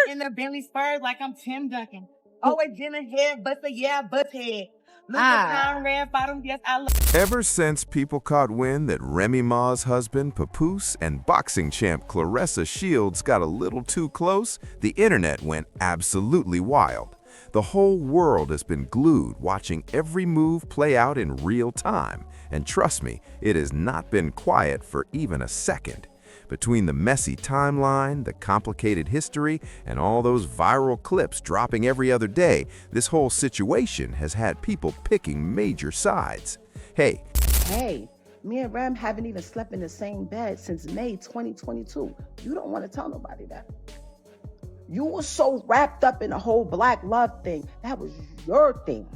In the Bentley Spurs like I'm Tim Duncan. Always in the head, but the butt head. Look at Conrad bottom, yes, I love. Ever since people caught wind that Remy Ma's husband, Papoose, and boxing champ Claressa Shields got a little too close, the internet went absolutely wild. The whole world has been glued watching every move play out in real time. And trust me, it has not been quiet for even a second. Between the messy timeline, the complicated history, and all those viral clips dropping every other day, this whole situation has had people picking major sides. Hey, me and Rem haven't even slept in the same bed since May 2022. You don't want to tell nobody that. You were so wrapped up in the whole black love thing. That was your thing.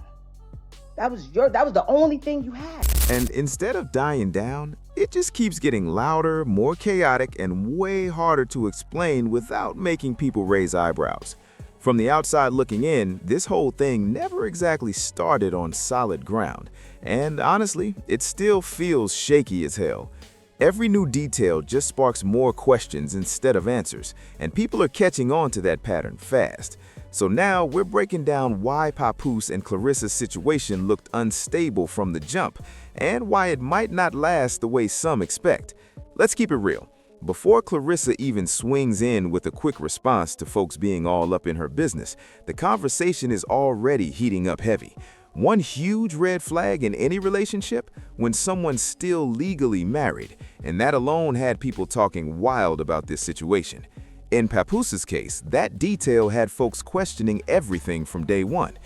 That was the only thing you had. And instead of dying down, it just keeps getting louder, more chaotic, and way harder to explain without making people raise eyebrows. From the outside looking in, this whole thing never exactly started on solid ground. And honestly, it still feels shaky as hell. Every new detail just sparks more questions instead of answers, and people are catching on to that pattern fast. So now we're breaking down why Papoose and Claressa's situation looked unstable from the jump, and why it might not last the way some expect. Let's keep it real. Before Claressa even swings in with a quick response to folks being all up in her business, the conversation is already heating up heavy. One huge red flag in any relationship: when someone's still legally married, and that alone had people talking wild about this situation. In Papoose's case, that detail had folks questioning everything from day one.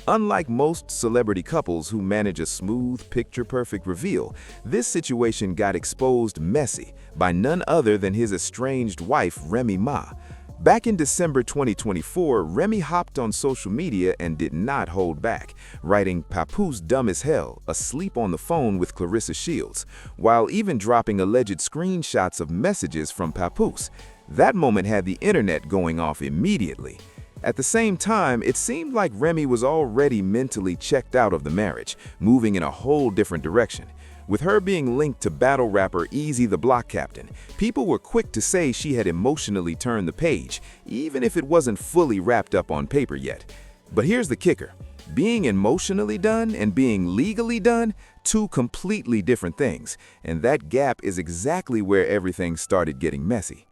Unlike most celebrity couples who manage a smooth, picture-perfect reveal, this situation got exposed messy by none other than his estranged wife, Remy Ma. Back in December 2024, Remy hopped on social media and did not hold back, writing "Papoose dumb as hell, asleep on the phone with Claressa Shields," while even dropping alleged screenshots of messages from Papoose. That moment had the internet going off immediately. At the same time, it seemed like Remy was already mentally checked out of the marriage, moving in a whole different direction. With her being linked to battle rapper Easy the Block Captain, people were quick to say she had emotionally turned the page, even if it wasn't fully wrapped up on paper yet. But here's the kicker. Being emotionally done and being legally done, two completely different things. And that gap is exactly where everything started getting messy.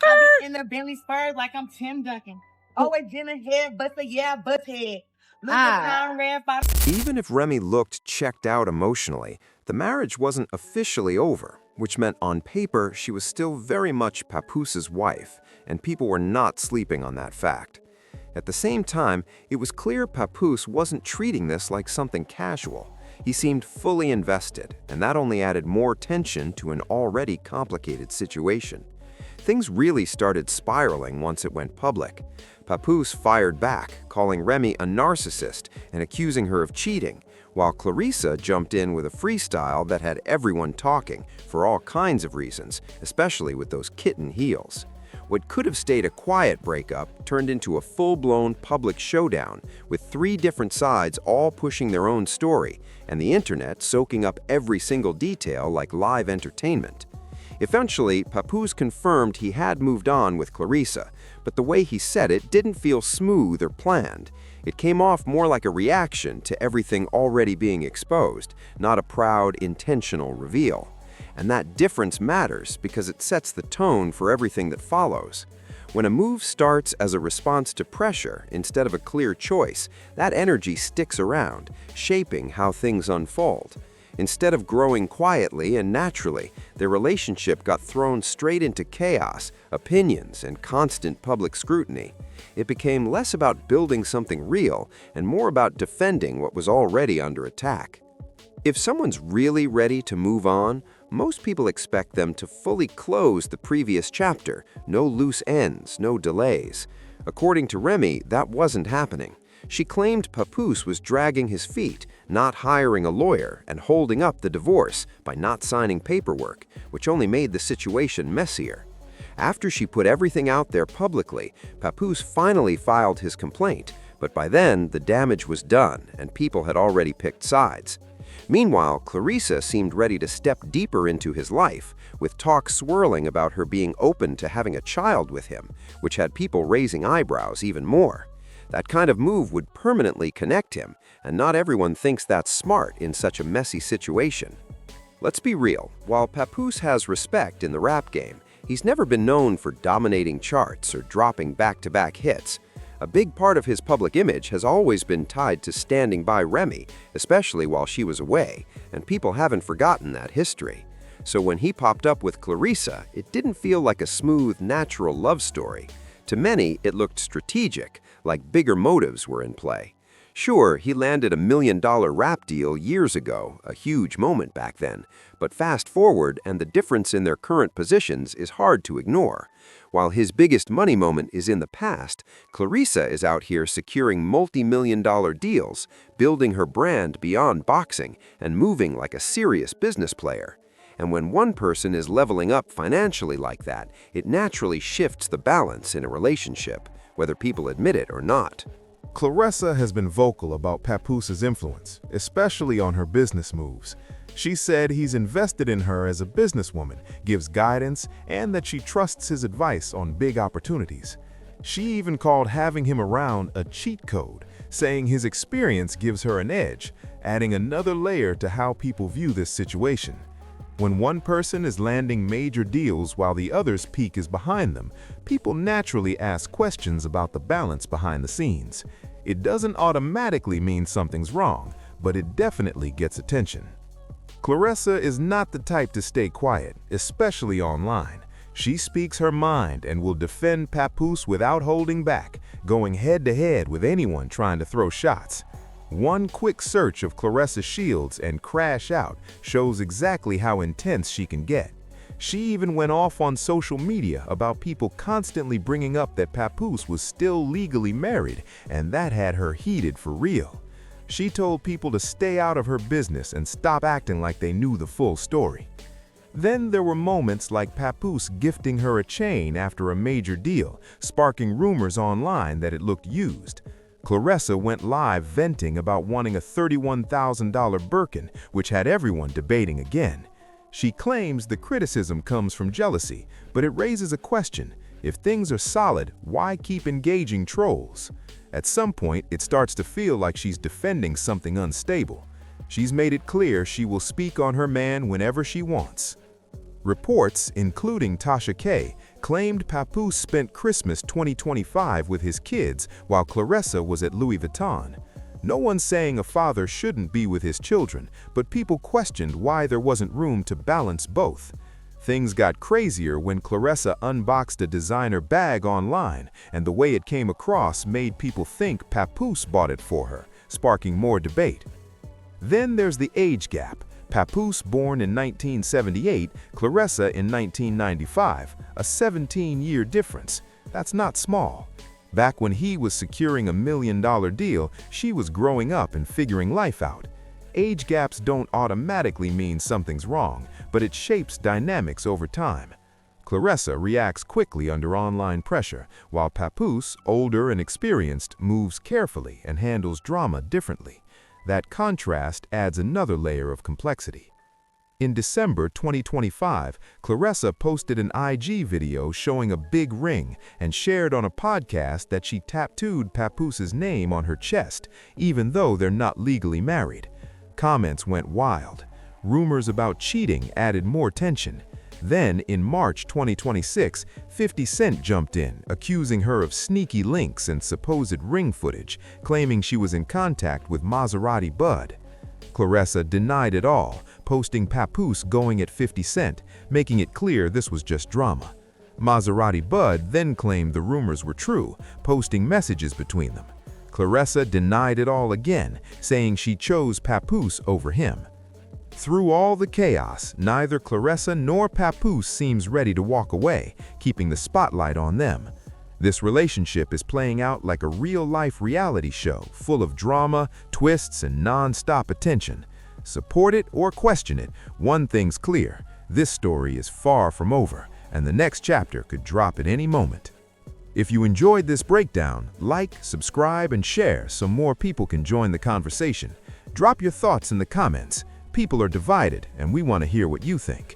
I be in the Bentley Spurs like I'm Tim Duncan. Always in the head, but the butt head. Look at Conrad bottom. Even if Remy looked checked out emotionally, the marriage wasn't officially over, which meant on paper she was still very much Papoose's wife, and people were not sleeping on that fact. At the same time, it was clear Papoose wasn't treating this like something casual. He seemed fully invested, and that only added more tension to an already complicated situation. Things really started spiraling once it went public. Papoose fired back, calling Remy a narcissist and accusing her of cheating, while Claressa jumped in with a freestyle that had everyone talking for all kinds of reasons, especially with those kitten heels. What could have stayed a quiet breakup turned into a full-blown public showdown, with three different sides all pushing their own story, and the internet soaking up every single detail like live entertainment. Eventually, Papoose confirmed he had moved on with Claressa, but the way he said it didn't feel smooth or planned. It came off more like a reaction to everything already being exposed, not a proud, intentional reveal. And that difference matters because it sets the tone for everything that follows. When a move starts as a response to pressure instead of a clear choice, that energy sticks around, shaping how things unfold. Instead of growing quietly and naturally, their relationship got thrown straight into chaos, opinions, and constant public scrutiny. It became less about building something real and more about defending what was already under attack. If someone's really ready to move on, most people expect them to fully close the previous chapter, no loose ends, no delays. According to Remy, that wasn't happening. She claimed Papoose was dragging his feet, not hiring a lawyer, and holding up the divorce by not signing paperwork, which only made the situation messier. After she put everything out there publicly, Papoose finally filed his complaint, but by then the damage was done and people had already picked sides. Meanwhile, Claressa seemed ready to step deeper into his life, with talk swirling about her being open to having a child with him, which had people raising eyebrows even more. That kind of move would permanently connect him, and not everyone thinks that's smart in such a messy situation. Let's be real, while Papoose has respect in the rap game, he's never been known for dominating charts or dropping back-to-back hits. A big part of his public image has always been tied to standing by Remy, especially while she was away, and people haven't forgotten that history. So when he popped up with Claressa, it didn't feel like a smooth, natural love story. To many, it looked strategic, like bigger motives were in play. Sure, he landed a $1 million rap deal years ago, a huge moment back then, but fast forward and the difference in their current positions is hard to ignore. While his biggest money moment is in the past, Claressa is out here securing multi-million-dollar deals, building her brand beyond boxing, and moving like a serious business player. And when one person is leveling up financially like that, it naturally shifts the balance in a relationship, whether people admit it or not. Claressa has been vocal about Papoose's influence, especially on her business moves. She said he's invested in her as a businesswoman, gives guidance, and that she trusts his advice on big opportunities. She even called having him around a cheat code, saying his experience gives her an edge, adding another layer to how people view this situation. When one person is landing major deals while the other's peak is behind them, people naturally ask questions about the balance behind the scenes. It doesn't automatically mean something's wrong, but it definitely gets attention. Claressa is not the type to stay quiet, especially online. She speaks her mind and will defend Papoose without holding back, going head-to-head with anyone trying to throw shots. One quick search of Claressa Shields and Crash Out shows exactly how intense she can get. She even went off on social media about people constantly bringing up that Papoose was still legally married, and that had her heated for real. She told people to stay out of her business and stop acting like they knew the full story. Then there were moments like Papoose gifting her a chain after a major deal, sparking rumors online that it looked used. Claressa went live venting about wanting a $31,000 Birkin, which had everyone debating again. She claims the criticism comes from jealousy, but it raises a question. If things are solid, why keep engaging trolls? At some point, it starts to feel like she's defending something unstable. She's made it clear she will speak on her man whenever she wants. Reports, including Tasha K., claimed Papoose spent Christmas 2025 with his kids while Claressa was at Louis Vuitton. No one's saying a father shouldn't be with his children, but people questioned why there wasn't room to balance both. Things got crazier when Claressa unboxed a designer bag online, and the way it came across made people think Papoose bought it for her, sparking more debate. Then there's the age gap. Papoose born in 1978, Claressa in 1995, a 17-year difference. That's not small. Back when he was securing a $1 million deal, she was growing up and figuring life out. Age gaps don't automatically mean something's wrong, but it shapes dynamics over time. Claressa reacts quickly under online pressure, while Papoose, older and experienced, moves carefully and handles drama differently. That contrast adds another layer of complexity. In December 2025, Claressa posted an IG video showing a big ring and shared on a podcast that she tattooed Papoose's name on her chest, even though they're not legally married. Comments went wild. Rumors about cheating added more tension. Then, in March 2026, 50 Cent jumped in, accusing her of sneaky links and supposed ring footage, claiming she was in contact with Maserati Bud. Claressa denied it all, posting Papoose going at 50 Cent, making it clear this was just drama. Maserati Bud then claimed the rumors were true, posting messages between them. Claressa denied it all again, saying she chose Papoose over him. Through all the chaos, neither Claressa nor Papoose seems ready to walk away, keeping the spotlight on them. This relationship is playing out like a real-life reality show, full of drama, twists, and non-stop attention. Support it or question it, one thing's clear: this story is far from over, and the next chapter could drop at any moment. If you enjoyed this breakdown, like, subscribe, and share so more people can join the conversation. Drop your thoughts in the comments. People are divided, and we want to hear what you think.